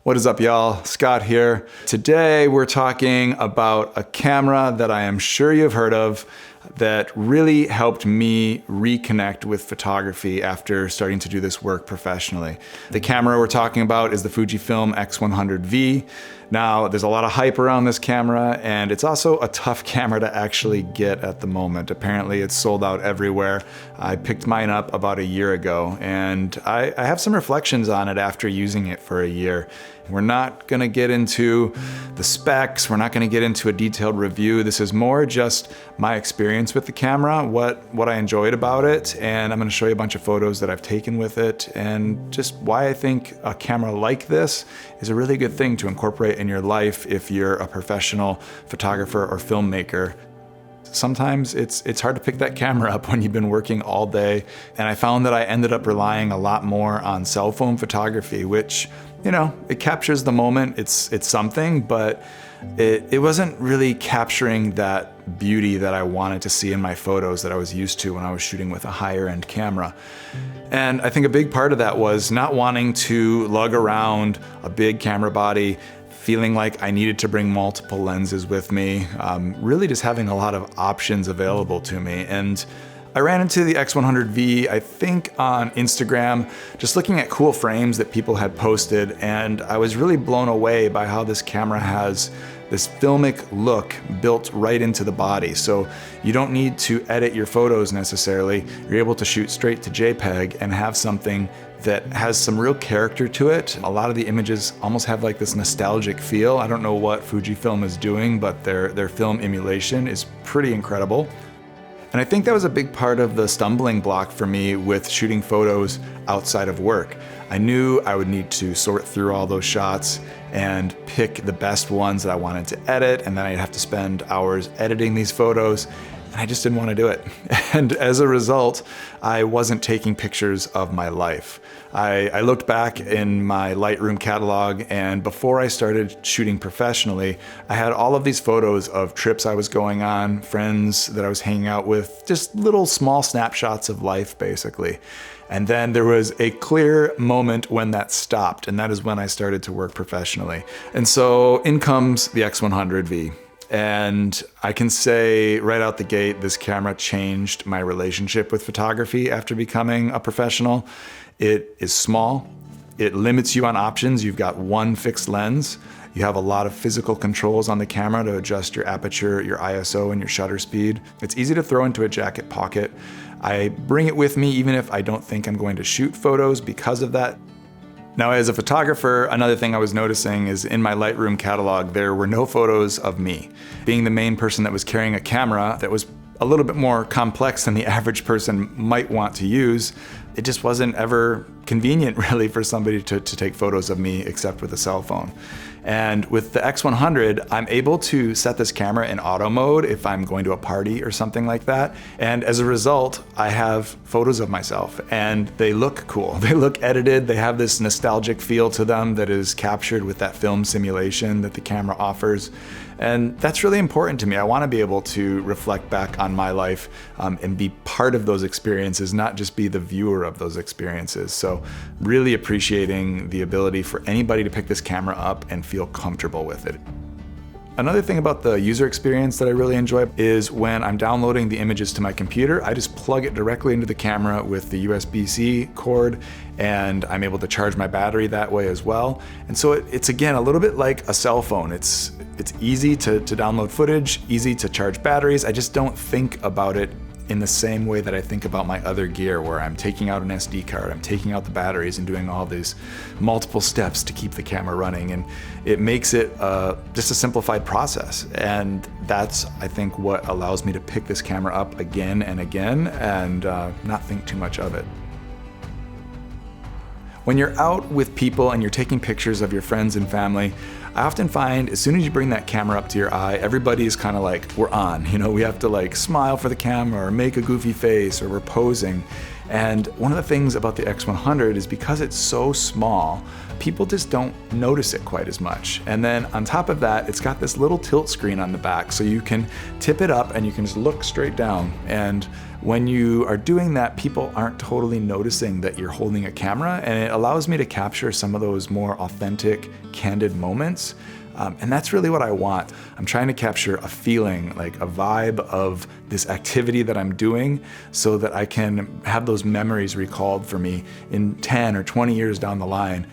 What is up, y'all? Scott here. Today we're talking about a camera that I am sure you've heard of that really helped me reconnect with photography after starting to do this work professionally. The camera we're talking about is the Fujifilm X100V. Now, there's a lot of hype around this camera, and it's also a tough camera to actually get at the moment. Apparently, it's sold out everywhere. I picked mine up about a year ago, and I have some reflections on it after using it for a year. We're not gonna get into the specs, we're not gonna get into a detailed review. This is more just my experience with the camera, what I enjoyed about it, and I'm gonna show you a bunch of photos that I've taken with it, and just why I think a camera like this is a really good thing to incorporate in your life if you're a professional photographer or filmmaker. Sometimes it's hard to pick that camera up when you've been working all day, and I found that I ended up relying a lot more on cell phone photography, which, you know, it captures the moment, it's something, but it wasn't really capturing that beauty that I wanted to see in my photos that I was used to when I was shooting with a higher end camera. And I think a big part of that was not wanting to lug around a big camera body, feeling like I needed to bring multiple lenses with me, really just having a lot of options available to me. And I ran into the X100V, I think on Instagram, just looking at cool frames that people had posted, and I was really blown away by how this camera has this filmic look built right into the body. So you don't need to edit your photos necessarily. You're able to shoot straight to JPEG and have something that has some real character to it. A lot of the images almost have like this nostalgic feel. I don't know what Fujifilm is doing, but their film emulation is pretty incredible. And I think that was a big part of the stumbling block for me with shooting photos outside of work. I knew I would need to sort through all those shots and pick the best ones that I wanted to edit, and then I'd have to spend hours editing these photos, and I just didn't want to do it. And as a result, I wasn't taking pictures of my life. I looked back in my Lightroom catalog, and before I started shooting professionally, I had all of these photos of trips I was going on, friends that I was hanging out with, just little small snapshots of life, basically. And then there was a clear moment when that stopped, and that is when I started to work professionally. And so in comes the X100V. And I can say right out the gate, this camera changed my relationship with photography after becoming a professional. It is small, it limits you on options. You've got one fixed lens. You have a lot of physical controls on the camera to adjust your aperture, your ISO, and your shutter speed. It's easy to throw into a jacket pocket. I bring it with me even if I don't think I'm going to shoot photos because of that. Now, as a photographer, another thing I was noticing is in my Lightroom catalog, there were no photos of me. Being the main person that was carrying a camera that was a little bit more complex than the average person might want to use, it just wasn't ever convenient really for somebody to take photos of me except with a cell phone. And with the X100, I'm able to set this camera in auto mode if I'm going to a party or something like that. And as a result, I have photos of myself and they look cool. They look edited, they have this nostalgic feel to them that is captured with that film simulation that the camera offers. And that's really important to me. I want to be able to reflect back on my life and be part of those experiences, not just be the viewer of those experiences. So really appreciating the ability for anybody to pick this camera up and feel comfortable with it. Another thing about the user experience that I really enjoy is when I'm downloading the images to my computer, I just plug it directly into the camera with the USB-C cord, and I'm able to charge my battery that way as well. And so it's again a little bit like a cell phone. It's easy to download footage, easy to charge batteries. I just don't think about it in the same way that I think about my other gear, where I'm taking out an SD card, I'm taking out the batteries and doing all these multiple steps to keep the camera running. And it makes it just a simplified process. And that's, I think, what allows me to pick this camera up again and again and not think too much of it. When you're out with people and you're taking pictures of your friends and family, I often find as soon as you bring that camera up to your eye, everybody is kind of like, we're on. You know, we have to like smile for the camera or make a goofy face or we're posing. And one of the things about the X100 is because it's so small, people just don't notice it quite as much. And then on top of that, it's got this little tilt screen on the back, so you can tip it up and you can just look straight down. And when you are doing that, people aren't totally noticing that you're holding a camera, and it allows me to capture some of those more authentic, candid moments. And that's really what I want. I'm trying to capture a feeling, like a vibe of this activity that I'm doing, so that I can have those memories recalled for me in 10 or 20 years down the line.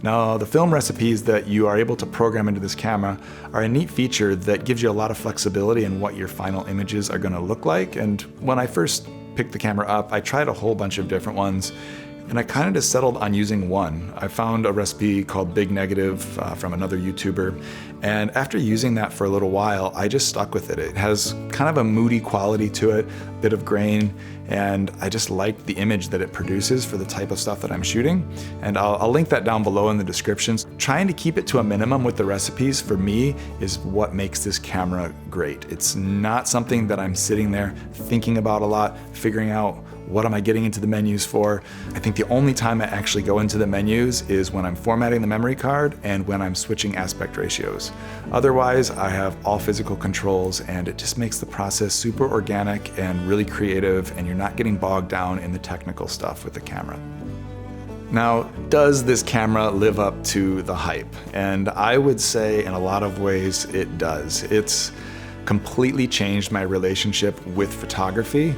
Now, the film recipes that you are able to program into this camera are a neat feature that gives you a lot of flexibility in what your final images are going to look like. And when I first picked the camera up, I tried a whole bunch of different ones, and I kind of just settled on using one. I found a recipe called Big Negative from another YouTuber, and after using that for a little while, I just stuck with it. It has kind of a moody quality to it, a bit of grain, and I just like the image that it produces for the type of stuff that I'm shooting. And I'll link that down below in the descriptions. Trying to keep it to a minimum with the recipes, for me, is what makes this camera great. It's not something that I'm sitting there thinking about a lot, figuring out what am I getting into the menus for. I think the only time I actually go into the menus is when I'm formatting the memory card and when I'm switching aspect ratios. Otherwise, I have all physical controls, and it just makes the process super organic and really creative, and you're not getting bogged down in the technical stuff with the camera. Now, does this camera live up to the hype? And I would say in a lot of ways it does. It's completely changed my relationship with photography.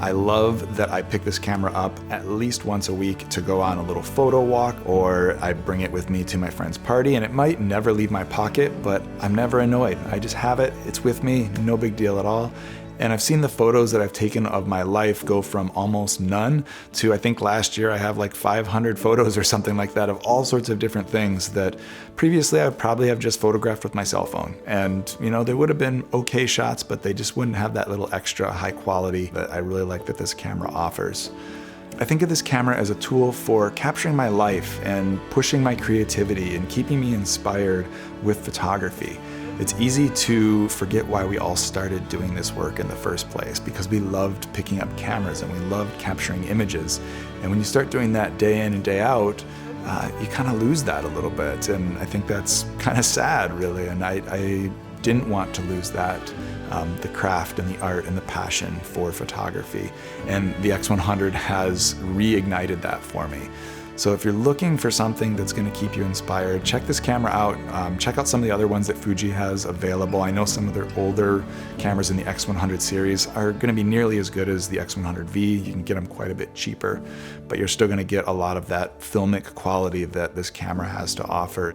I love that I pick this camera up at least once a week to go on a little photo walk, or I bring it with me to my friend's party, and it might never leave my pocket, but I'm never annoyed. I just have it, it's with me, no big deal at all. And I've seen the photos that I've taken of my life go from almost none to, I think last year I have like 500 photos or something like that of all sorts of different things that previously I would probably have just photographed with my cell phone. And you know, they would have been okay shots, but they just wouldn't have that little extra high quality that I really like that this camera offers. I think of this camera as a tool for capturing my life and pushing my creativity and keeping me inspired with photography. It's easy to forget why we all started doing this work in the first place, because we loved picking up cameras and we loved capturing images. And when you start doing that day in and day out, you kind of lose that a little bit. And I think that's kind of sad, really. And I didn't want to lose that, the craft and the art and the passion for photography. And the X100 has reignited that for me. So if you're looking for something that's going to keep you inspired, check this camera out. Check out some of the other ones that Fuji has available. I know some of their older cameras in the X100 series are going to be nearly as good as the X100V. You can get them quite a bit cheaper, but you're still going to get a lot of that filmic quality that this camera has to offer.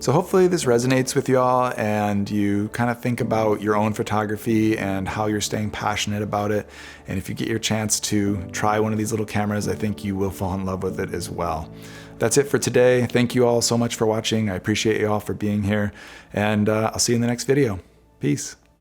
So hopefully this resonates with y'all, and you kind of think about your own photography and how you're staying passionate about it. And if you get your chance to try one of these little cameras, I think you will fall in love with it as well. That's it for today. Thank you all so much for watching. I appreciate you all for being here, and I'll see you in the next video. Peace.